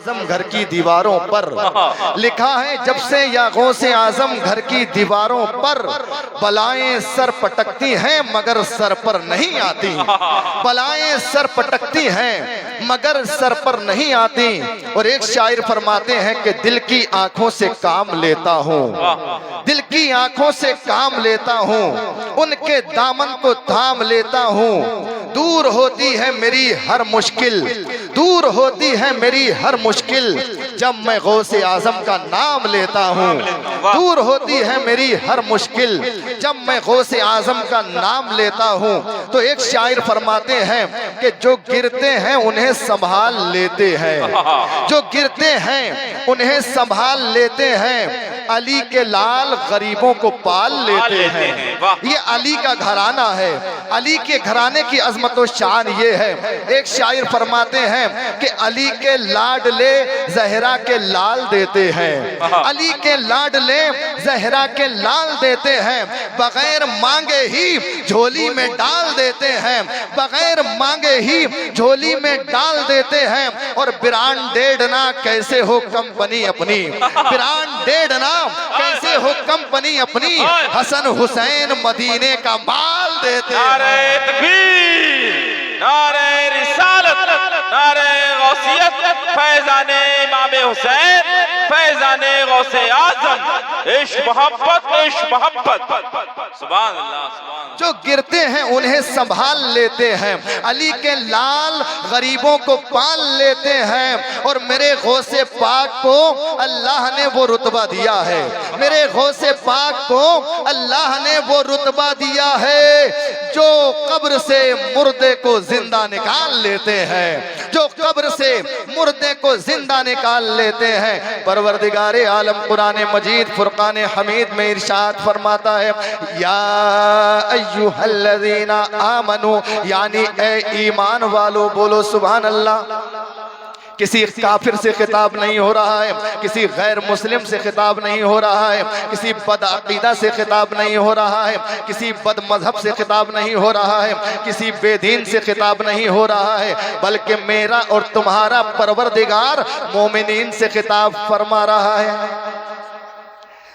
اعظم گھر کی دیواروں پر لکھا ہے جب سے یا غوث اعظم گھر کی دیواروں پر بلائیں سر پٹکتی ہیں مگر سر پر نہیں آتی، بلائیں سر پٹکتی ہیں مگر سر پر نہیں آتی۔ اور ایک شاعر فرماتے ہیں کہ دل کی آنکھوں سے کام لیتا ہوں، دل کی آنکھوں سے کام لیتا ہوں، ان کے دامن کو تھام لیتا ہوں، دور ہوتی ہے میری ہر مشکل، دور ہوتی ہے میری ہر مشکل جب میں غوث اعظم کا نام لیتا ہوں، دور ہوتی ہے میری ہر مشکل جب میں غوث اعظم کا نام لیتا ہوں۔ تو ایک شاعر فرماتے ہیں کہ جو گرتے ہیں انہیں سنبھال لیتے ہیں، جو گرتے ہیں انہیں سنبھال لیتے ہیں، علی کے لال غریبوں کو پال لیتے ہیں۔ یہ علی کا گھرانہ ہے، علی کے گھرانے کی عظمت و شان یہ ہے۔ ایک شاعر فرماتے ہیں کہ علی کے لاڈلے زہرا کے لال دیتے ہیں، علی کے لاڈلے زہرا کے لال دیتے ہیں، بغیر مانگے ہی جھولی میں ڈال دیتے ہیں، بغیر مانگے ہی جھولی میں ڈال دیتے ہیں۔ اور برانڈیڈ نہ کیسے ہو کمپنی اپنی، برانڈیڈ نہ کیسے ہو کمپنی اپنی، حسن حسین مدینے کا مال دیتے ہیں۔ نعرہ تکبیر، نعرہ رسالت، نعرہ غوثیت، فیضان امام حسین، فیضان غوث اعظم، عشق محبت، عشق محبت، سبحان اللہ، سبحان اللہ۔ جو گرتے ہیں انہیں سنبھال لیتے ہیں، علی کے لال غریبوں کو پال لیتے ہیں۔ اور میرے غوث پاک کو اللہ نے وہ رتبہ دیا ہے، میرے غوث پاک کو اللہ نے وہ رتبہ دیا ہے جو قبر سے مردے کو زندہ نکال لیتے ہیں، جو قبر سے مردے کو زندہ نکال لیتے ہیں۔ پروردگار عالم قرآن مجید فرقان حمید میں ارشاد فرماتا ہے یا ایھا الذین آمنو، یعنی اے ایمان والو، بولو سبحان اللہ۔ کسی کافر سے خطاب نہیں ہو رہا ہے، کسی غیر مسلم سے خطاب نہیں ہو رہا ہے، کسی بد عقیدہ سے خطاب نہیں ہو رہا ہے، کسی بد مذہب سے خطاب نہیں ہو رہا ہے، کسی بے دین سے خطاب نہیں ہو رہا ہے، بلکہ میرا اور تمہارا پروردگار مومنین سے خطاب فرما رہا ہے۔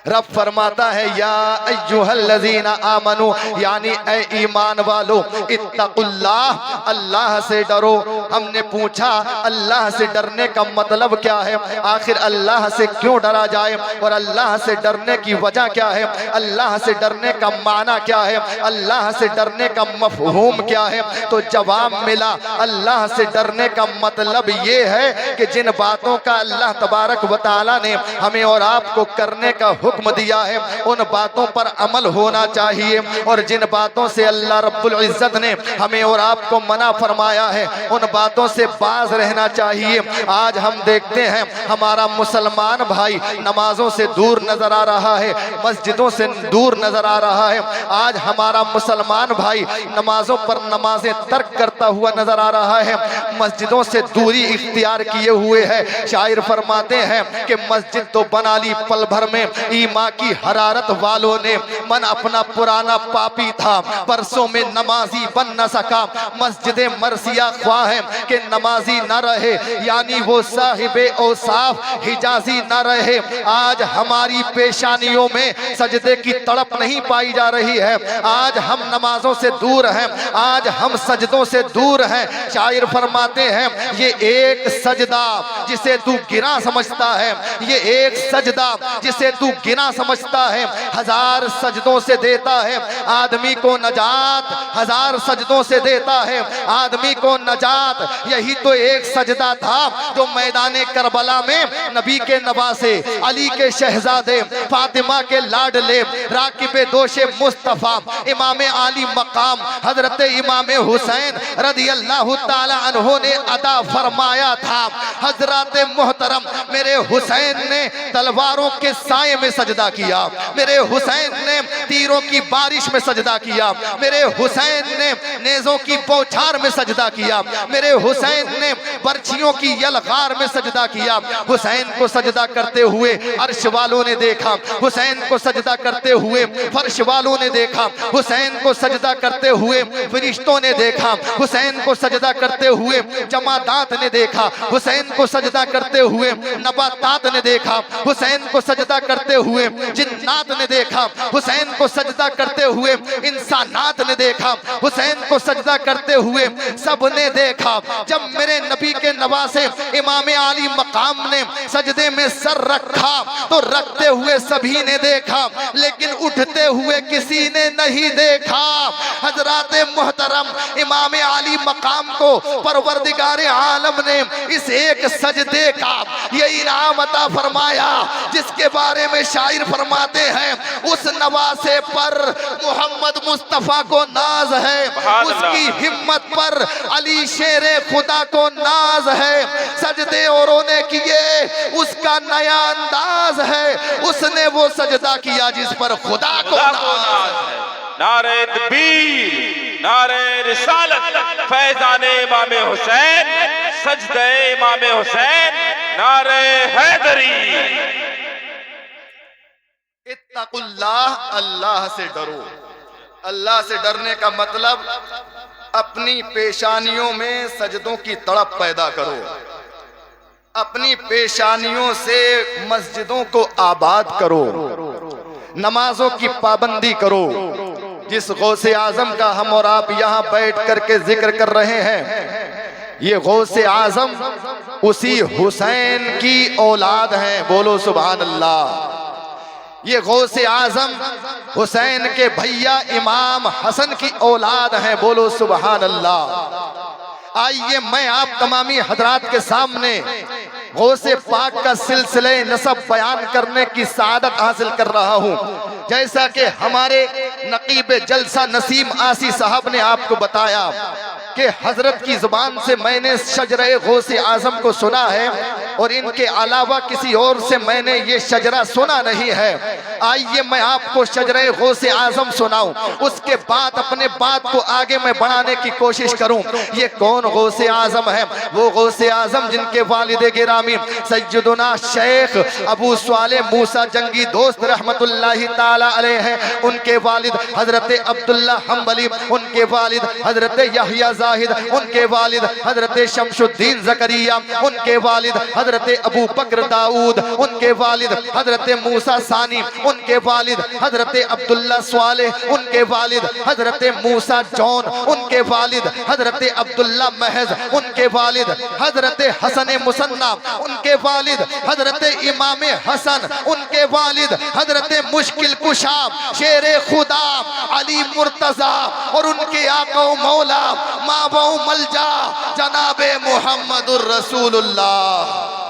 رب فرماتا ہے یا ایھا الذین آمنو، یعنی اے ایمان والو، اتقوا اللہ، اللہ سے ڈرو۔ ہم نے پوچھا اللہ سے ڈرنے کا مطلب کیا ہے، آخر اللہ سے کیوں ڈرا جائے اور اللہ سے ڈرنے کی وجہ کیا ہے، اللہ سے ڈرنے کا معنی کیا ہے، اللہ سے ڈرنے کا مفہوم کیا ہے؟ تو جواب ملا اللہ سے ڈرنے کا مطلب یہ ہے کہ جن باتوں کا اللہ تبارک و تعالی نے ہمیں اور آپ کو کرنے کا حکم دیا ہے ان باتوں پر عمل ہونا چاہیے، اور جن باتوں سے اللہ رب العزت نے ہمیں اور آپ کو منع فرمایا ہے ان باتوں سے باز رہنا چاہیے۔ آج ہم دیکھتے ہیں ہمارا مسلمان بھائی نمازوں سے دور نظر آ رہا ہے، مسجدوں سے دور نظر آ رہا ہے، آج ہمارا مسلمان بھائی نمازوں پر نمازیں ترک کرتا ہوا نظر آ رہا ہے، مسجدوں سے دوری اختیار کیے ہوئے ہے۔ شاعر فرماتے ہیں کہ مسجد تو بنا لی پل بھر میں، ایمان کی حرارت والوں نے، من اپنا پرانا پاپی تھا برسوں میں نمازی بن نہ سکا، مسجد مرثیہ خواہ ہے کہ نمازی نہ رہے، یعنی وہ صاحب اوصاف حجازی نہ رہے۔ آج ہماری پیشانیوں میں سجدے کی تڑپ نہیں پائی جا رہی ہے، آج ہم نمازوں سے دور ہیں، آج ہم سجدوں سے دور ہیں۔ شاعر فرماتے ہیں یہ ایک سجدہ جسے تو گراں سمجھتا ہے، یہ ایک سجدہ جسے تو گراں سمجھتا ہے، ہزار سجدوں سے دیتا ہے آدمی کو نجات، ہزار سجدوں سے دیتا ہے آدمی کو نجات۔ یہی تو ایک سجدہ تھا جو میدان کربلا میں نبی کے نواسے، علی کے شہزادے، فاطمہ کے لاڈلے، راکب دوش مصطفیٰ، امام عالی مقام حضرت امام حسین رضی اللہ تعالی عنہ نے ادا فرمایا تھا۔ حضرات محترم، میرے حسین نے تلواروں کے سائے میں سجدہ کیا، میرے حسین نے تیروں کی بارش میں سجدہ کیا، میرے حسین نے نیزوں کی بوچھار میں سجدہ کیا، میرے حسین نے برچھیوں کی یلغار میں سجدہ کیا۔ حسین کو سجدہ کرتے ہوئے عرش والوں نے دیکھا، حسین کو سجدہ کرتے ہوئے فرش والوں نے دیکھا، حسین کو سجدہ کرتے ہوئے فرشتوں نے دیکھا، حسین کو سجدہ کرتے ہوئے جمادات نے دیکھا، حسین کو سجدہ کرتے ہوئے نباتات نے دیکھا، حسین کو سجدہ کرتے ہوئے جنات نے دیکھا، حسین کو سجدہ کرتے ہوئے انسانات نے دیکھا، حسین کو سجدہ کرتے ہوئے سب نے دیکھا۔ جب میرے نبی کے نواسے امام عالی مقام نے سجدے میں سر رکھا تو رکھتے ہوئے سبھی نے دیکھا، لیکن اٹھتے ہوئے کسی نے نہیں دیکھا۔ حضرات محترم امام عالی مقام کو پروردگار عالم نے اس ایک سجدے کا یہ انعام عطا فرمایا جس کے بارے میں شاعر فرماتے ہیں اس نواسے پر محمد مصطفیٰ کو ناز ہے، اس کی ہمت پر علی شیر خدا کو ناز ہے۔ سجدے اوروں نے کیے، اس کا نیا انداز ہے، اس نے وہ سجدہ کیا جس پر خدا کو ناز ہے۔ نعرہ تکبیر، نعرہ رسالت، فیضان امام حسین، سجدہ امام حسین، نعرہ حیدری۔ اتقوا اللہ، اللہ سے ڈرو۔ اللہ سے ڈرنے کا مطلب اپنی پیشانیوں میں سجدوں کی تڑپ پیدا کرو، اپنی پیشانیوں سے مسجدوں کو آباد کرو، نمازوں کی پابندی کرو۔ جس غوث اعظم کا ہم اور آپ یہاں بیٹھ کر کے ذکر کر رہے ہیں، یہ غوث اعظم اسی حسین کی اولاد ہیں، بولو سبحان اللہ۔ یہ غوث اعظم حسین کے بھیا امام حسن کی اولاد ہیں، بولو سبحان اللہ۔ آئیے میں آپ تمامی حضرات کے سامنے غوث پاک کا سلسلہ نسب بیان کرنے کی سعادت حاصل کر رہا ہوں۔ جیسا کہ ہمارے نقیب جلسہ نسیم آسی صاحب نے آپ کو بتایا کہ حضرت کی زبان سے میں نے شجرہ غوث اعظم کو سنا ہے اور ان کے علاوہ کسی اور سے میں نے یہ شجرہ سنا نہیں ہے۔ آئیے میں آپ کو شجرہ غوث اعظم سناؤں، اس کے بعد اپنے بات کو آگے میں بڑھانے کی کوشش کروں۔ یہ کون غوث اعظم ہے؟ وہ غوث اعظم جن کے والد گرامی سیدنا شیخ ابو صالح موسیٰ جنگی دوست رحمت اللہ تعالی علیہ ہیں، ان کے والد حضرت عبداللہ حنبلی، ان کے والد حضرت یحییٰ زاہد، ان کے والد حضرت شمس الدین زکریا، ان کے والد حضرت ابو بکر داؤد، ان کے والد حضرت موسیٰ ثانی، ان کے والد حضرت عبداللہ صالح، ان کے والد حضرت موسیٰ جون، ان کے والد حضرت عبداللہ محض، ان کے والد حضرت حسن مصنع، ان کے والد حضرت امام حسن، ان کے والد حضرت مشکل کشا شیر خدا علی مرتضی، اور ان کے آقا و مولا ماں و ملجا جناب محمد الرسول اللہ۔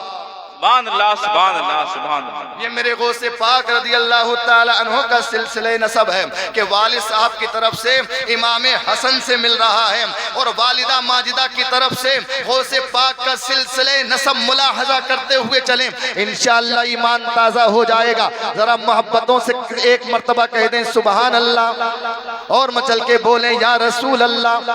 سبحان اللہ، سبحان اللہ، سبحان اللہ۔ یہ میرے غوث پاک رضی اللہ تعالی عنہ کا سلسلہ نسب ہے کہ والد صاحب کی طرف سے امام حسن سے مل رہا ہے اور والدہ ماجدہ کی طرف سے غوث پاک کا سلسلہ نسب ملاحظہ کرتے ہوئے چلیں، انشاءاللہ ایمان تازہ ہو جائے گا۔ ذرا محبتوں سے ایک مرتبہ کہہ دیں سبحان اللہ اور مچل کے بولیں یا رسول اللہ۔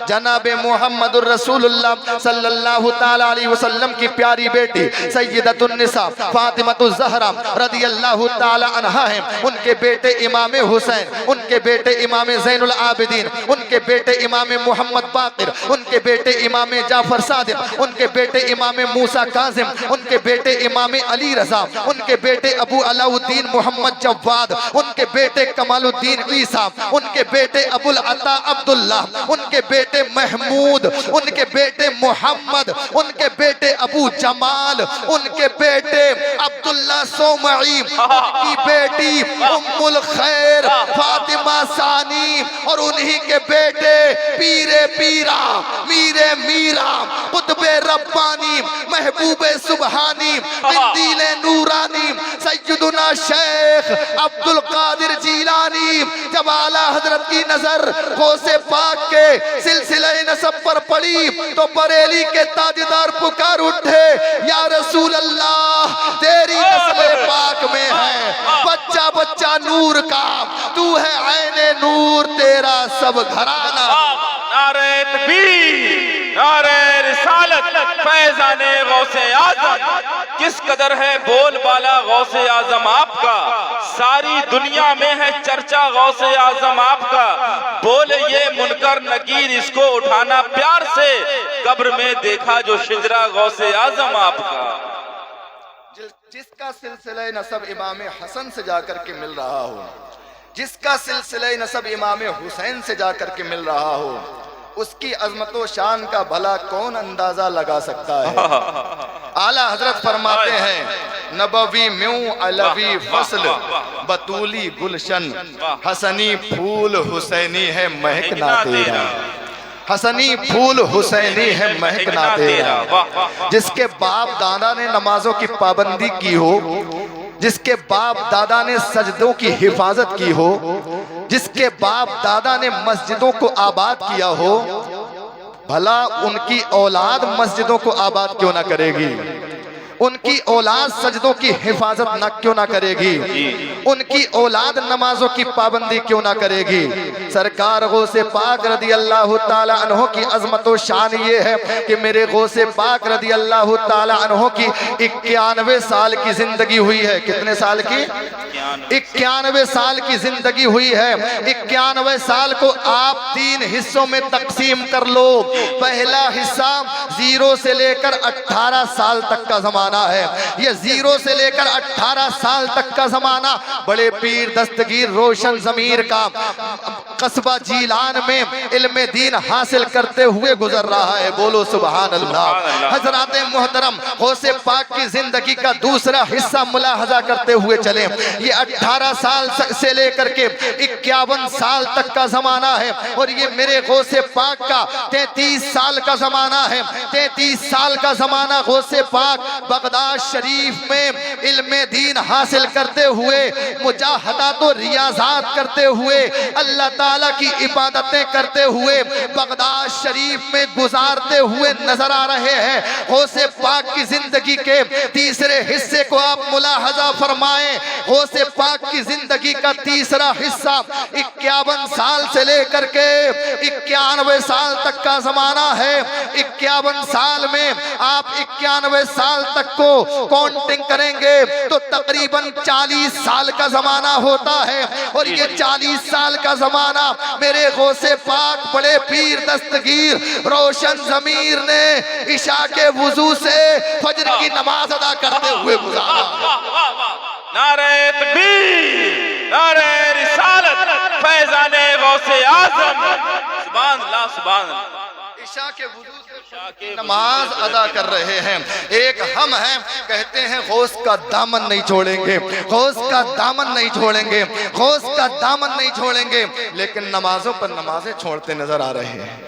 جناب محمد الرسول اللہ صلی اللہ تعالی علیہ وسلم کی پیاری بیٹی سیدۃ النساء فاطمہ الزہرا رضی اللہ تعالی عنہا ہیں، ان کے بیٹے امام حسین، ان کے بیٹے امام زین العابدین، ان کے بیٹے امام محمد باقر، ان کے بیٹے امام جعفر صادق، ان کے بیٹے امام موسیٰ کاظم، ان کے بیٹے امام علی رضا، ان کے بیٹے ابو علاء الدین محمد جواد، ان کے بیٹے کمال الدین عیسیٰ، ان کے بیٹے ابو العطا عبداللہ، ان کے بیٹے محمود، ان کے بیٹے محمد، ان کے بیٹے ابو جمال، ان کے بیٹے عبداللہ سومعی، کی بیٹی ام الخیر فاطمہ ثانی، اور انہی کے بیٹے پیر پیرا، میر میرا، قطب ربانی، محبوب سبحانی، قندیل نورانی، سیدنا شیخ عبدالقادر جیلانی۔ جب اعلیٰ حضرت کی نظر غوث پاک کے سلسلہ نسب پر پڑی تو بریلی کے تاجدار پکار اٹھے یا رسول اللہ تیری نسل پاک میں ہے، بچہ نور کا، تو ہے عین نور تیرا سب گھرانہ۔ نعرہ تکبیر، نعرہ رسالت، فیضان غوث اعظم۔ کس قدر ہے بول بالا غوث اعظم آپ کا، ساری دنیا میں ہے چرچا غوث اعظم آپ کا۔ بولے یہ منکر نکیر اس کو اٹھانا پیار سے، قبر میں دیکھا جو شجرہ غوث اعظم آپ کا۔ جس کا سلسلہ نسب امام حسن سے جا کر کے مل رہا ہو، جس کا سلسلہ نسب امام حسین سے جا کر کے مل رہا ہو، اس کی عظمت و شان کا بھلا کون اندازہ لگا سکتا ہے؟ اعلیٰ حضرت فرماتے ہیں نبوی میوں علوی فصل بطولی گلشن، حسنی پھول حسینی ہے مہکنا تیرا، حسنی پھول حسینی ہے مہکنا تیرا۔ جس کے باپ دادا نے نمازوں کی پابندی کی ہو، جس کے باپ دادا نے سجدوں کی حفاظت کی ہو، جس کے باپ دادا نے مسجدوں کو آباد کیا ہو، بھلا ان کی اولاد مسجدوں کو آباد کیوں نہ کرے گی؟ ان کی اولاد سجدوں کی حفاظت نہ کیوں نہ کرے گی؟ ان کی اولاد نمازوں کی پابندی کیوں نہ کرے گی؟ سرکار غوث پاک رضی اللہ تعالیٰ عنہ کی عظمت و شان یہ ہے کہ میرے غوث پاک رضی اللہ تعالیٰ عنہ کی 91 سال کی زندگی ہوئی ہے۔ کتنے سال کی؟ 91 سال کی زندگی ہوئی ہے۔ 91 سال کو آپ 3 حصوں میں تقسیم کر لو۔ پہلا حصہ 0 سے لے کر 18 سال تک کا زمانہ ہے۔ یہ 0 سے لے کر 18 سال تک کا زمانہ بڑے پیر دستگیر روشن ضمیر کا قصبہ جیلان میں علم دین حاصل کرتے ہوئے گزر رہا ہے۔ بولو سبحان اللہ۔ حضرات محترم، غوث پاک کی زندگی کا دوسرا حصہ ملاحظہ کرتے ہوئے چلیں۔ یہ 18 سال سے لے کر کے 51 سال تک کا زمانہ ہے، اور یہ میرے غوث پاک کا 33 سال کا زمانہ ہے۔ 33 سال کا زمانہ غوث پاک بغداد شریف میں علم دین حاصل کرتے ہوئے، مجاہدات و ریاضات کرتے ہوئے، اللہ تعالیٰ کی عبادتیں کرتے ہوئے بغداد شریف میں گزارتے ہوئے نظر آ رہے ہیں۔ غوث پاک کی زندگی کے تیسرے حصے کو آپ ملاحظہ فرمائیں۔ غوث پاک کی زندگی کا تیسرا حصہ 51 سال سے لے کر کے 91 سال تک کا زمانہ ہے۔ 51 سال میں آپ 91 سال تک کو کاؤنٹنگ کریں گے تو تقریباً 40 سال کا زمانہ ہوتا ہے، اور یہ 40 سال کا زمانہ میرے غوث پاک بڑے پیر دستگیر روشن ضمیر نے عشاء کے وضو سے فجر کی نماز ادا کرتے ہوئے گزارا۔ نعرہ تکبیر، نعرہ رسالت، فیضان غوث اعظم۔ سبحان اللہ، سبحان اللہ۔ عشاء کے وضو سے نماز ادا کر رہے ہیں۔ ایک ہم ہیں، کہتے ہیں غوث کا دامن نہیں چھوڑیں گے، غوث کا دامن نہیں چھوڑیں گے، غوث کا دامن نہیں چھوڑیں گے، لیکن نمازوں پر نمازیں چھوڑتے نظر آ رہے ہیں۔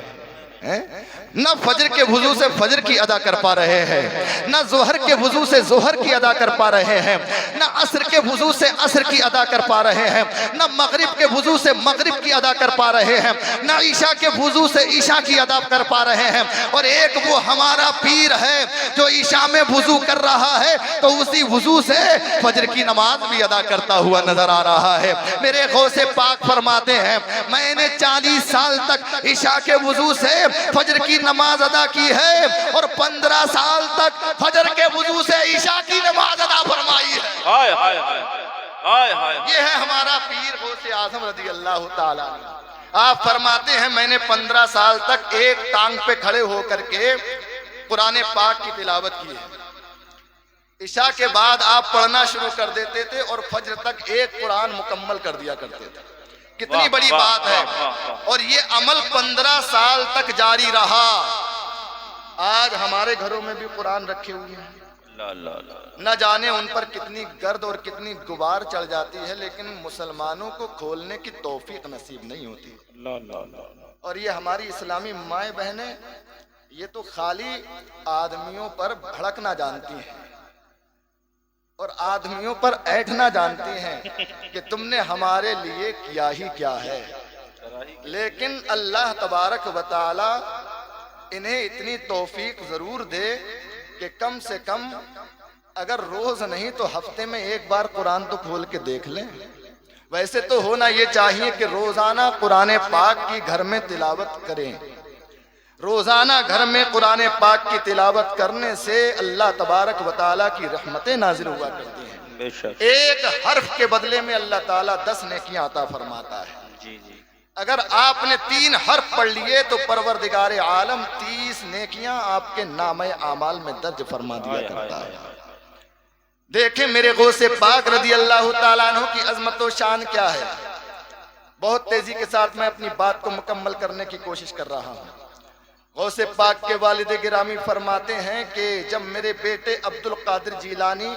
نہ فجر کے وضو سے فجر کی ادا کر پا رہے ہیں، نہ ظہر کے وضو سے ظہر کی ادا کر پا رہے ہیں، نہ عصر کے وضو سے عصر کی ادا کر پا رہے ہیں، نہ مغرب کے وضو سے مغرب کی ادا کر پا رہے ہیں، نہ عشاء کے وضو سے عشاء کی ادا کر پا رہے ہیں۔ اور ایک وہ ہمارا پیر ہے جو عشاء میں وضو کر رہا ہے تو اسی وضو سے فجر کی نماز بھی ادا کرتا ہوا نظر آ رہا ہے۔ میرے غوث پاک فرماتے ہیں میں نے 40 سال تک عشاء کے وضو سے فجر کی نماز ادا کی ہے، اور 15 سال تک فجر کے وضو سے عشاء کی نماز ادا فرمائی ہے۔ ہائے ہائے ہائے ہائے۔ یہ ہے ہمارا پیر غوث اعظم رضی اللہ تعالیٰ عنہ۔ آپ فرماتے ہیں میں نے 15 سال تک ایک ٹانگ پہ کھڑے ہو کر کے قرآن پاک کی تلاوت کی ہے۔ عشاء کے بعد آپ پڑھنا شروع کر دیتے تھے اور فجر تک ایک قرآن مکمل کر دیا کرتے تھے۔ کتنی بڑی بات ہے، اور یہ عمل 15 سال تک جاری رہا۔ آج ہمارے گھروں میں بھی قرآن رکھے ہوئے ہیں، نہ جانے ان پر کتنی گرد اور کتنی غبار چڑھ جاتی ہے، لیکن مسلمانوں کو کھولنے کی توفیق نصیب نہیں ہوتی۔ اور یہ ہماری اسلامی مائیں بہنیں یہ تو خالی آدمیوں پر بھڑکنا جانتی ہیں اور آدمیوں پر ایٹھنا جانتی ہیں کہ تم نے ہمارے لیے کیا ہی کیا ہے، لیکن اللہ تبارک و تعالی انہیں اتنی توفیق ضرور دے کہ کم سے کم اگر روز نہیں تو ہفتے میں ایک بار قرآن تو کھول کے دیکھ لیں. ویسے تو ہونا یہ چاہیے کہ روزانہ قرآن پاک کی گھر میں تلاوت کریں. روزانہ گھر میں قرآن پاک کی تلاوت کرنے سے اللہ تبارک و تعالیٰ کی رحمتیں نازل ہوا کرتی ہیں. بے شک. ایک حرف کے بدلے میں اللہ تعالیٰ 10 نیکیاں عطا فرماتا ہے. جی جی. اگر آپ نے 3 حرف پڑھ لیے تو پروردگار عالم 30 نیکیاں آپ کے نامہ اعمال میں درج فرما دیا کرتا ہے. دیکھیں میرے غوث پاک رضی اللہ تعالیٰ عنہ کی عظمت و شان کیا ہے. بہت تیزی کے ساتھ میں اپنی بات کو مکمل کرنے کی کوشش کر رہا ہوں. غوث پاک کے والد گرامی فرماتے ہیں کہ جب میرے بیٹے عبد القادر جیلانی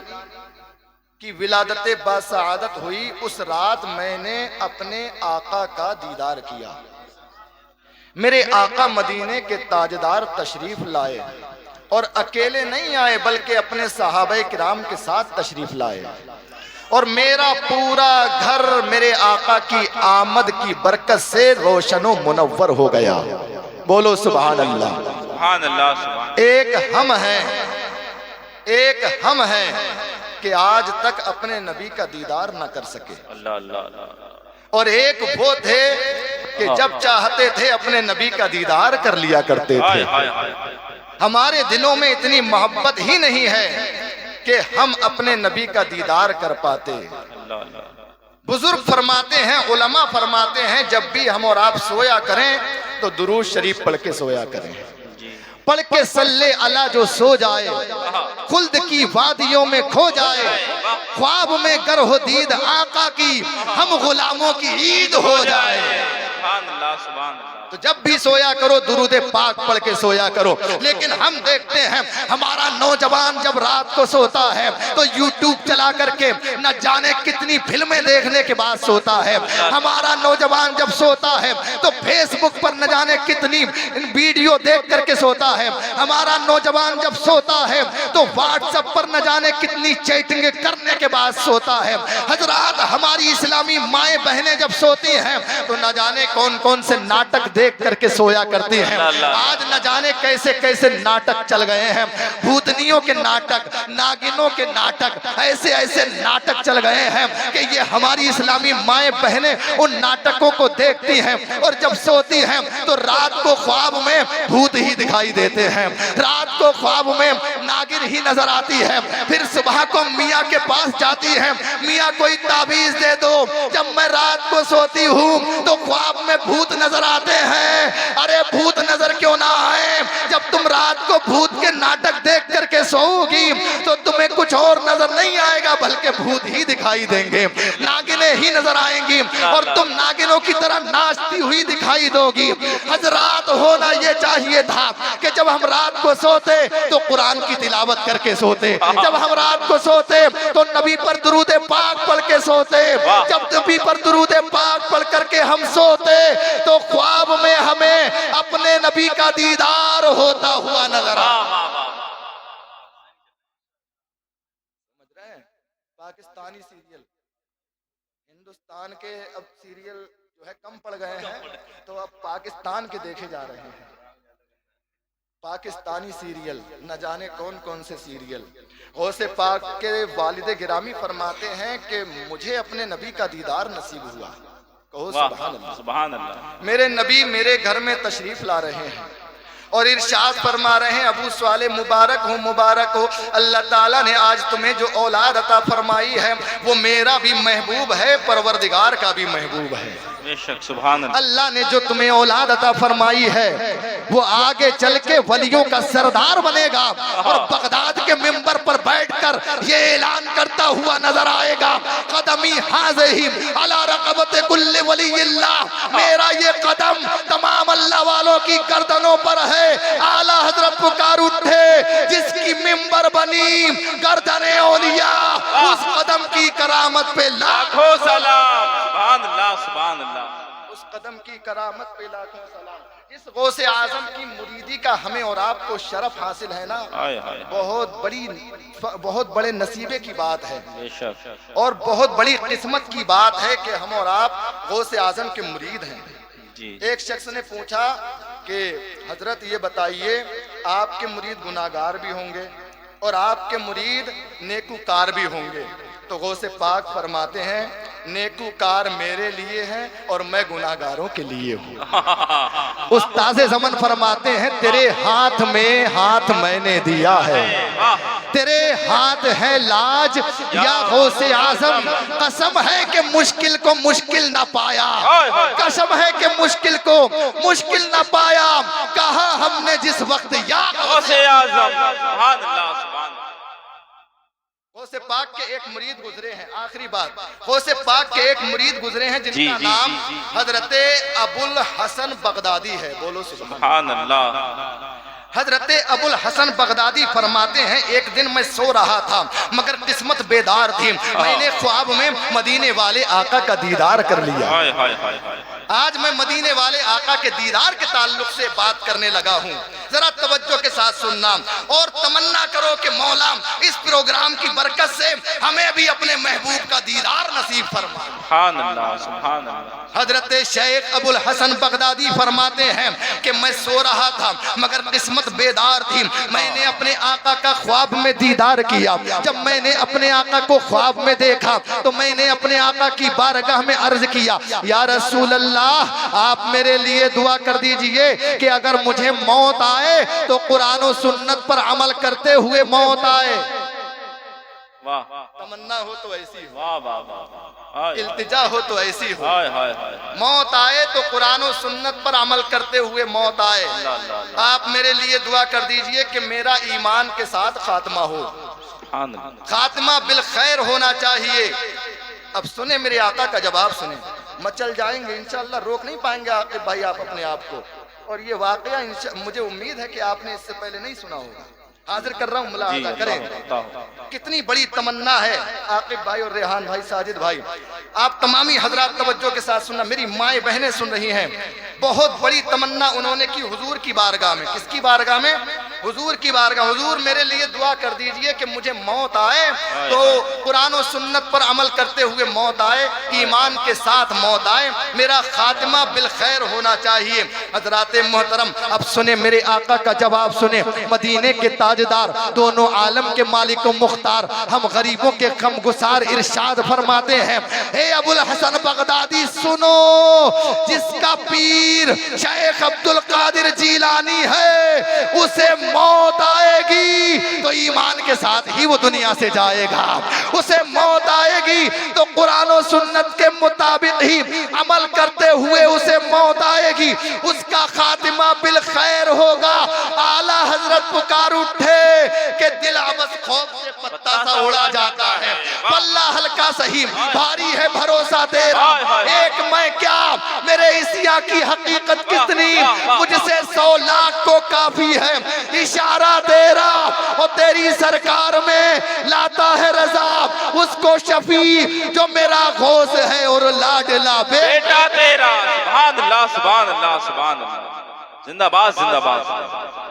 کی ولادت باسعادت ہوئی، اس رات میں نے اپنے آقا کا دیدار کیا. میرے آقا مدینے کے تاجدار تشریف لائے اور اکیلے نہیں آئے بلکہ اپنے صحابہ کرام کے ساتھ تشریف لائے، اور میرا پورا گھر میرے آقا کی آمد کی برکت سے روشن و منور ہو گیا. بولو سبحان اللہ. سبحان اللہ. سبحان. ایک ہم ہیں کہ آج تک اپنے نبی کا دیدار نہ کر سکے. اللہ اللہ اللہ. اور ایک وہ تھے کہ جب چاہتے تھے اپنے نبی کا دیدار کر لیا کرتے تھے. ہمارے دلوں میں اتنی محبت ہی نہیں ہے کہ ہم اپنے نبی کا دیدار کر پاتے. بزرگ فرماتے ہیں، علماء فرماتے ہیں، جب بھی ہم اور آپ سویا کریں تو درود شریف پڑھ کے سویا کریں. پڑھ کے صلی اللہ جو سو جائے، خلد کی وادیوں میں کھو جائے، خواب میں گر ہو دید آقا کی، ہم غلاموں کی عید ہو جائے. سبحان اللہ. سبحان اللہ. تو جب بھی سویا کرو درود پاک پڑھ کے سویا کرو. لیکن ہم دیکھتے ہیں ہمارا نوجوان جب رات کو سوتا ہے تو یوٹیوب چلا کر کے نہ جانے کتنی فلمیں دیکھنے کے بعد سوتا ہے. ہمارا نوجوان جب سوتا ہے تو فیس بک پر نہ جانے کتنی ویڈیو دیکھ کر کے سوتا ہے. ہمارا نوجوان جب سوتا ہے تو واٹس ایپ پر نہ جانے کتنی چیٹنگ کرنے کے بعد سوتا ہے. حضرات ہماری اسلامی مائیں بہنیں جب سوتی ہیں تو نہ جانے کون کون سے ناٹک دیکھ کر کے سویا کرتی ہیں. آج نہ جانے کیسے کیسے ناٹک چل گئے ہیں. بھوتنیوں کے ناٹک، ناگنوں کے ناٹک، ایسے ایسے ناٹک چل گئے ہیں کہ یہ ہماری اسلامی مائیں بہنیں ان ناٹکوں کو دیکھتی ہیں اور جب سوتی ہیں تو رات کو خواب میں بھوت ہی دکھائی دیتے ہیں، رات کو خواب میں ناگن ہی نظر آتی ہے. پھر صبح کو میاں کے پاس جاتی ہے، میاں کوئی تعویذ دے دو. جب میں رات کو سوتی ہوں تو خواب میں بھوت نظر آتے ہیں. ارے بھوت نظر کیوں نہ آئے؟ جب تم رات کو بھوت کے ناٹک دیکھ کر کے سوؤ گی تو تمہیں کچھ اور نظر نہیں آئے گا بلکہ بھوت ہی دکھائی دیں گے، ناگنیں ہی نظر آئیں گی اور تم ناگنوں کی طرح ناچتی ہوئی دکھائی دو گی. حضرات ہونا یہ چاہیے تھا کہ جب ہم رات کو سوتے تو قرآن کی تلاوت کر کے سوتے. جب ہم رات کو سوتے تو نبی پر درود پاک پڑھ کے سوتے. جب نبی پر درود پاک پڑھ کر کے ہم سوتے تو خواب میں ہمیں اپنے نبی کا دیدار ہوتا ہوا نظر آتا. سمجھ رہے ہیں؟ پاکستانی سیریل، ہندوستان کے اب سیریل جو ہے کم پڑ گئے ہیں تو اب پاکستان کے دیکھے جا رہے ہیں. پاکستانی سیریل، نہ جانے کون کون سے سیریل. غوث پاک کے والد گرامی فرماتے ہیں کہ مجھے اپنے نبی کا دیدار نصیب ہوا. کہو سبحان اللہ. سبحان اللہ. میرے نبی میرے گھر میں تشریف لا رہے ہیں اور ارشاد فرما رہے ہیں، ابو صالح مبارک ہو اللہ تعالیٰ نے آج تمہیں جو اولاد عطا فرمائی ہے وہ میرا بھی محبوب ہے، پروردگار کا بھی محبوب ہے. بے شک. سبحان اللہ. اللہ نے جو تمہیں اولاد عطا فرمائی ہے وہ آگے چل کے ولیوں کا سردار بنے گا اور بغداد کے منبر پر بیٹھ کر یہ اعلان کرتا ہوا نظر آئے گا، قدمی حاضہی علی رقبت کل ولی اللہ، میرا یہ قدم تمام اللہ والوں کی گردنوں پر ہے. اعلیٰ حضرت پکار اٹھے جس کی منبر بنی گردن اولیاء، اس قدم کی کرامت پہ لاکھوں سلام. سبحان اللہ. سبحان اللہ. اس قدم کی کرامت پہ لاکھوں سلام. اس غوث اعظم کی مریدی کا ہمیں اور آپ کو شرف حاصل ہے نا، بہت بڑے نصیبے کی بات ہے اور بہت بڑی قسمت کی بات ہے کہ ہم اور آپ غوث اعظم کے مرید ہیں. ایک شخص نے پوچھا کہ حضرت یہ بتائیے آپ کے مرید گناہگار بھی ہوں گے اور آپ کے مرید نیکوکار بھی ہوں گے۔ تو غوث پاک فرماتے ہیں نیکوکار میرے لیے ہیں اور میں گناہگاروں کے لیے ہوں۔ استاذ زمن فرماتے ہیں تیرے ہاتھ میں ہاتھ میں نے دیا ہے، تیرے ہاتھ ہے لاج یا غوث اعظم، قسم ہے کہ مشکل کو مشکل نہ پایا، قسم ہے کہ مشکل کو مشکل نہ پایا، کہا ہم نے جس وقت یا غوث اعظم، سبحان اللہ سبحان اللہ۔ غوث پاک کے ایک مرید گزرے ہیں، آخری بات، غوث پاک کے ایک مرید گزرے ہیں جن کا نام حضرت ابو الحسن بغدادی ہے، بولو سبحان اللہ۔ حضرت ابو الحسن بغدادی فرماتے ہیں ایک دن میں سو رہا تھا مگر قسمت بیدار تھی، میں نے خواب میں مدینے والے آقا کا دیدار کر لیا۔ آج میں مدینے والے آقا کے دیدار کے تعلق سے بات کرنے لگا ہوں، ذرا توجہ کے ساتھ سننا اور تمنا کرو کہ مولا اس پروگرام کی برکت سے ہمیں بھی اپنے محبوب کا دیدار نصیب فرما۔ سبحان اللہ سبحان اللہ۔ حضرت شیخ ابو الحسن بغدادی فرماتے ہیں کہ میں سو رہا تھا مگر قسمت بیدار تھی، میں نے اپنے آقا کا خواب میں دیدار کیا، جب میں نے اپنے آقا کو خواب میں دیکھا تو میں نے اپنے آقا کی بارگاہ میں عرض کیا یا رسول اللہ آپ میرے لیے دعا کر دیجئے کہ اگر مجھے موت آئے تو قرآن و سنت پر عمل کرتے ہوئے موت آئے۔ تمنا ہو تو ایسی ہو، التجا ہو تو ایسی ہو، موت آئے تو قرآن و سنت پر عمل کرتے ہوئے موت آئے۔ آپ میرے لیے دعا کر دیجئے کہ میرا ایمان کے ساتھ خاتمہ ہو، خاتمہ بالخیر ہونا چاہیے۔ اب سنیں میرے آقا کا جواب سنیں، مچل جائیں گے انشاءاللہ، روک نہیں پائیں گے عاقب بھائی آپ اپنے آپ کو، اور یہ واقعہ مجھے امید ہے کہ آپ نے اس سے پہلے نہیں سنا ہوگا، حاضر کر رہا ہوں، ملاحظہ کریں کتنی بڑی تمنا ہے۔ عاقب بھائی اور ریحان بھائی، ساجد بھائی، آپ تمامی حضرات توجہ کے ساتھ سننا، میری مائیں بہنیں سن رہی ہیں، بہت بڑی تمنا انہوں نے کی حضور کی بارگاہ میں۔ کس کی بارگاہ میں؟ حضور کی بارگاہ۔ حضور میرے لیے دعا کر دیجئے کہ مجھے موت آئے تو قرآن و سنت پر عمل کرتے ہوئے موت آئے، ایمان کے ساتھ موت آئے، میرا خاتمہ بالخیر ہونا چاہیے۔ حضرات محترم اب سنیں میرے آقا کا جواب سنیں، مدینے کے تاجدار، دونوں عالم کے مالک و مختار، ہم غریبوں کے غم گسار، ارشاد فرماتے ہیں اے ابو الحسن بغدادی سنو، جس کا پیر شیخ عبدالقادر جیلانی ہے اسے موت آئے گی تو ایمان کے ساتھ ہی وہ دنیا سے جائے گا، اسے موت آئے گی تو قرآن و سنت کے مطابق ہی عمل کرتے ہوئے اسے موت آئے گی، اس کا خاتمہ بالخیر ہوگا۔ اعلیٰ حضرت پکار اٹھے کہ دل عبس خوف سے پتہ سا اڑا جاتا ہے، پلہ ہلکا صحیح بھاری ہے بھروسہ تیرا، ایک میں کیا میرے عیسیٰ کی حقیقت کتنی، مجھ سے 100 لاکھ کو کافی ہے، اشارہ تیرا اور تیری سرکار میں لاتا ہے رضا اس کو شفیع جو میرا غوث ہے اور لاڈلا بیٹا تیرا۔ سبحان اللہ سبحان اللہ سبحان اللہ، زندہ باد زندہ باد۔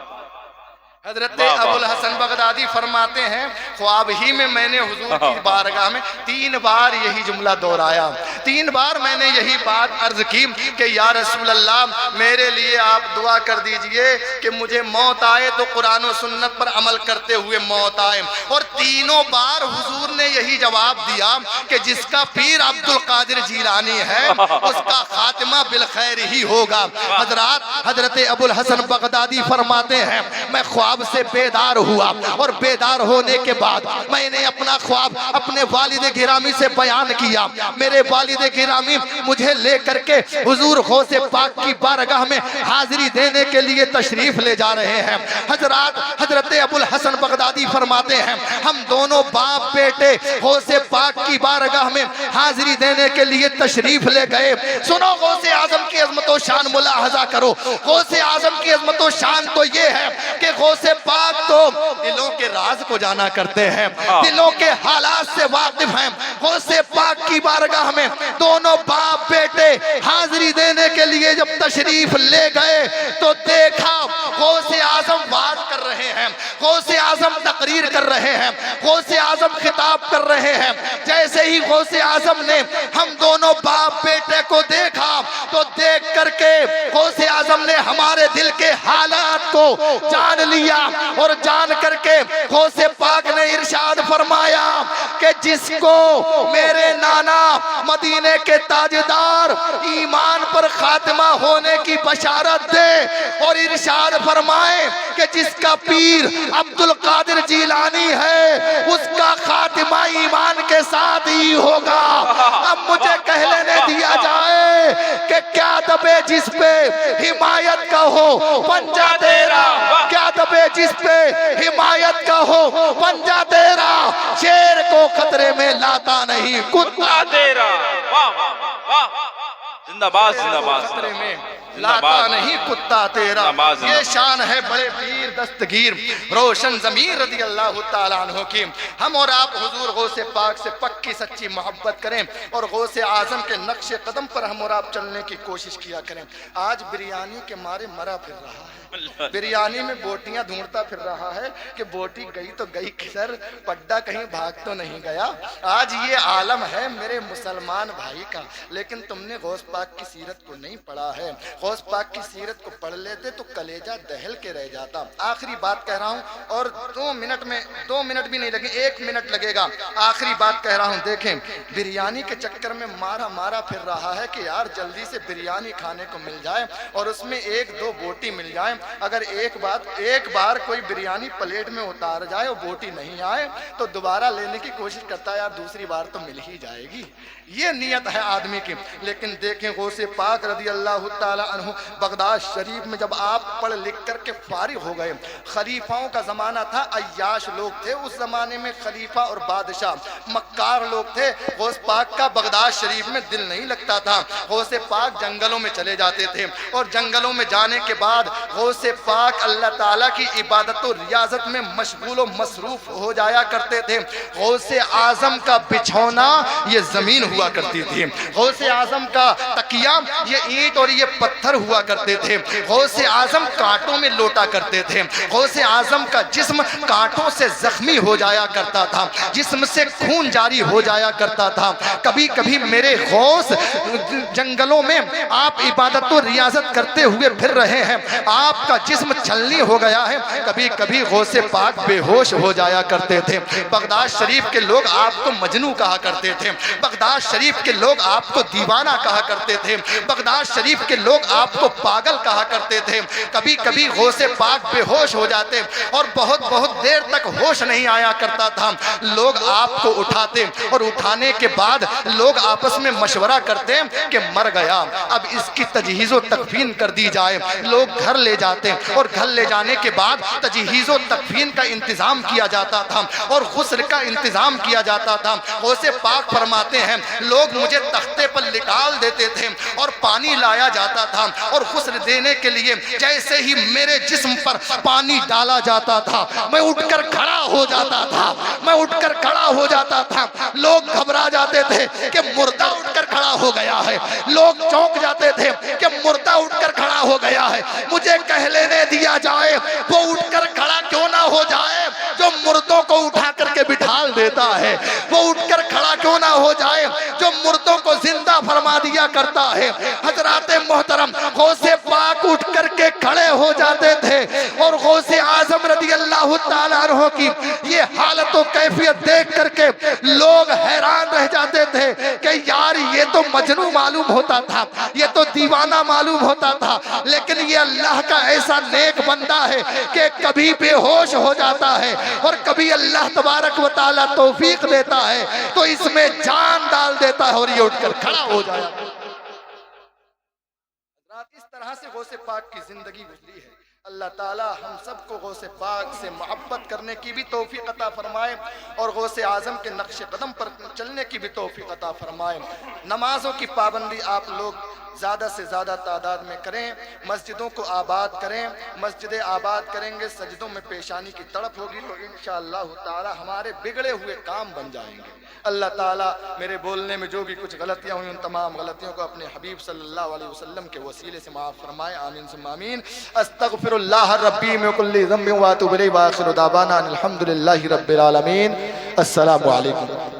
حضرت ابو الحسن بغدادی فرماتے ہیں خواب ہی میں نے حضور کی بارگاہ میں 3 بار یہی جملہ دہرایا، 3 بار میں نے یہی بات عرض کی کہ یا رسول اللہ میرے لیے آپ دعا کر دیجئے کہ مجھے موت آئے تو قرآن و سنت پر عمل کرتے ہوئے موت آئے، اور تینوں بار حضور نے یہی جواب دیا کہ جس کا پیر عبدالقادر جیلانی ہے اس کا خاتمہ بالخیر ہی ہوگا۔ حضرات حضرت ابو الحسن بغدادی فرماتے ہیں میں خواب سے بیدار ہوا اور بیدار ہونے کے بعد میں نے اپنا خواب اپنے والد گرامی سے بیان کیا، میرے والد گرامی مجھے لے کر کے حضور غوث پاک کی بارگاہ میں حاضری دینے کے لیے تشریف لے جا رہے ہیں۔ حضرات حضرت ابو الحسن بغدادی فرماتے ہیں ہم دونوں باپ بیٹے غوث پاک کی بارگاہ میں حاضری دینے کے لیے تشریف لے گئے۔ سنو غوث اعظم کی عظمت و شان ملاحظہ کرو، غوث اعظم کی عظمت و شان تو یہ ہے کہ غوث پاک تو دلوں کے راز کو جانا کرتے ہیں، دلوں کے حالات سے واقف ہیں۔ غوث پاک کی بارگاہ میں دونوں باپ بیٹے حاضری دینے کے لیے جب تشریف لے گئے تو دیکھا غوث اعظم بات کر رہے ہیں، غوث اعظم تقریر کر رہے ہیں، غوث اعظم خطاب کر رہے ہیں۔ جیسے ہی غوث اعظم نے ہم دونوں باپ بیٹے کو دیکھا تو تو دیکھ کر کے غوث اعظم نے ہمارے دل کے حالات کو جان لیا، اور جان کر کے غوث پاک نے ارشاد فرمایا کہ جس کو میرے نانا مدینے کے تاجدار ایمان پر خاتمہ ہونے کی بشارت دے، اور ارشاد فرمائے کہ جس کا پیر عبد القادر جیلانی ہے اس کا خاتمہ ایمان کے ساتھ ہی ہوگا۔ اب مجھے کہہ لینے دیا جائے کہ کیا دبے جس پہ حمایت کا ہو پنجہ تیرا، کیا دبے جس پہ حمایت کا ہو پنجہ تیرا، شیر کو خطرے میں لاتا نہیں کتا تیرا۔ واہ واہ، زندہ باد زندہ باد، خطرے میں لاتا نہیں کتا تیرا۔ یہ شان ہے بڑے پیر دستگیر روشن ضمیر رضی اللہ تعالیٰ عنہ کی۔ ہم اور آپ حضور غوث پاک سے پکی سچی محبت کریں اور غوث اعظم کے نقش قدم پر ہم اور آپ چلنے کی کوشش کیا کریں۔ آج بریانی کے مارے مرا پھر رہا ہے، بریانی میں بوٹیاں ڈھونڈتا پھر رہا ہے کہ بوٹی گئی تو گئی کدھر، پڈا کہیں بھاگ تو نہیں گیا۔ آج یہ عالم ہے میرے مسلمان بھائی کا، لیکن تم نے غوث پاک کی سیرت کو نہیں پڑھا ہے۔ غوث پاک کی سیرت کو پڑھ لیتے تو کلیجہ دہل کے رہ جاتا۔ آخری بات کہہ رہا ہوں، اور 2 منٹ بھی نہیں لگے، 1 منٹ لگے گا۔ آخری بات کہہ رہا ہوں، دیکھیں بریانی کے چکر میں مارا پھر رہا ہے کہ یار جلدی سے بریانی کھانے کو مل جائے اور اس میں 1-2 بوٹی مل جائے۔ اگر ایک بار کوئی بریانی پلیٹ میں اتار جائے اور بوٹی نہیں آئے تو دوبارہ لینے کی کوشش کرتا ہے، یار دوسری بار تو مل ہی جائے گی، یہ نیت ہے آدمی کی۔ لیکن دیکھیں غوث پاک رضی اللہ تعالی عنہ بغداد شریف میں جب آپ پڑھ لکھ کر کے فارغ ہو گئے، خلیفاؤں کا زمانہ تھا، عیاش لوگ تھے اس زمانے میں، خلیفہ اور بادشاہ مکار لوگ تھے۔ غوث پاک کا بغداد شریف میں دل نہیں لگتا تھا، غوث پاک جنگلوں میں چلے جاتے تھے، اور جنگلوں میں جانے کے بعد غوث پاک اللہ تعالیٰ کی عبادت و ریاضت میں مشغول و مصروف ہو جایا کرتے تھے۔ غوث اعظم کا بچھونا یہ زمین ہوا کرتی تھی، غوث اعظم کا تکیہ یہ اینٹ اور یہ پتھر ہوا کرتے تھے، غوث اعظم کانٹوں میں لوٹا کرتے تھے، غوث اعظم کا جسم کانٹوں سے زخمی ہو جایا کرتا تھا، جسم سے خون جاری ہو جایا کرتا تھا۔ کبھی کبھی میرے غوث جنگلوں میں آپ عبادت و ریاضت کرتے ہوئے پھر رہے ہیں، آپ کا جسم چھلنی ہو گیا ہے، کبھی کبھی غوث پاک بے ہوش ہو جایا کرتے تھے۔ بغداد شریف کے لوگ آپ کو مجنوں کہا کرتے تھے، بغداد شریف کے لوگ آپ کو دیوانہ کہا کرتے تھے، بغداد شریف کے لوگ آپ کو پاگل کہا کرتے تھے۔ کبھی کبھی غوث پاک بے ہوش ہو جاتے اور بہت دیر تک ہوش نہیں آیا کرتا تھا، لوگ آپ کو اٹھاتے اور اٹھانے کے بعد لوگ آپس میں مشورہ کرتے کہ مر گیا، اب اس کی تجہیز و تکفین کر دی جائے۔ لوگ گھر لے جاتے اور گھر لے جانے کے بعد تجہیز و تکفین کا انتظام کیا جاتا تھا اور غسل کا انتظام کیا جاتا تھا۔ غوث پاک فرماتے ہیں لوگ مجھے تختے پر لٹال دیتے تھے اور پانی لایا جاتا تھا، اور غسل دینے کے لیے جیسے ہی میرے جسم پر پانی ڈالا جاتا تھا میں اٹھ کر کھڑا ہو جاتا تھا، لوگ گھبرا جاتے تھے کہ مردہ اٹھ کر کھڑا ہو گیا ہے، لوگ چونک جاتے تھے کہ مردہ اٹھ کر کھڑا ہو گیا ہے۔ مجھے کہہ لینے دیا جائے وہ اٹھ کر کھڑا کیوں نہ ہو جائے جو مردوں کو اٹھا کر کے بٹھال دیتا ہے، وہ اٹھ کر کھڑا کیوں نہ ہو جائے جو مردوں کو زندہ فرما دیا کرتا ہے۔ حضرات محترم غوث پاک اٹھ کر کے کھڑے ہو جاتے تھے، اور غوث اعظم رضی اللہ تعالیٰ عنہ کی یہ حالت و کیفیت دیکھ کر کے لوگ حیران رہ جاتے تھے کہ یار یہ تو مجنون معلوم ہوتا تھا، یہ تو دیوانہ معلوم ہوتا تھا، لیکن یہ اللہ کا ایسا نیک بندہ ہے کہ کبھی بے ہوش ہو جاتا ہے اور کبھی اللہ تبارک و تعالی توفیق دیتا ہے تو اس میں جان ڈال دیتا ہے اور یہ اٹھ کر کھڑا ہو جاتا ہے۔ اس طرح سے غوث پاک کی زندگی گزری ہے۔ اللہ تعالی ہم سب کو غوث پاک سے محبت کرنے کی بھی توفیق عطا فرمائے اور غوث اعظم کے نقش قدم پر چلنے کی بھی توفیق عطا فرمائے۔ نمازوں کی پابندی آپ لوگ زیادہ سے زیادہ تعداد میں کریں، مسجدوں کو آباد کریں، مسجدیں آباد کریں گے سجدوں میں پیشانی کی تڑپ ہوگی تو انشاءاللہ تعالی ہمارے بگڑے ہوئے کام بن جائیں گے۔ اللہ تعالیٰ میرے بولنے میں جو بھی کچھ غلطیاں ہوئی ان تمام غلطیوں کو اپنے حبیب صلی اللہ علیہ وسلم کے وسیلے سے معاف فرمائے، آمین ثم آمین۔ استغفر اللہ ربی من کل ذنب واتوب الیہ، وآخر دعوانا الحمدللہ رب العالمین۔ السلام علیکم۔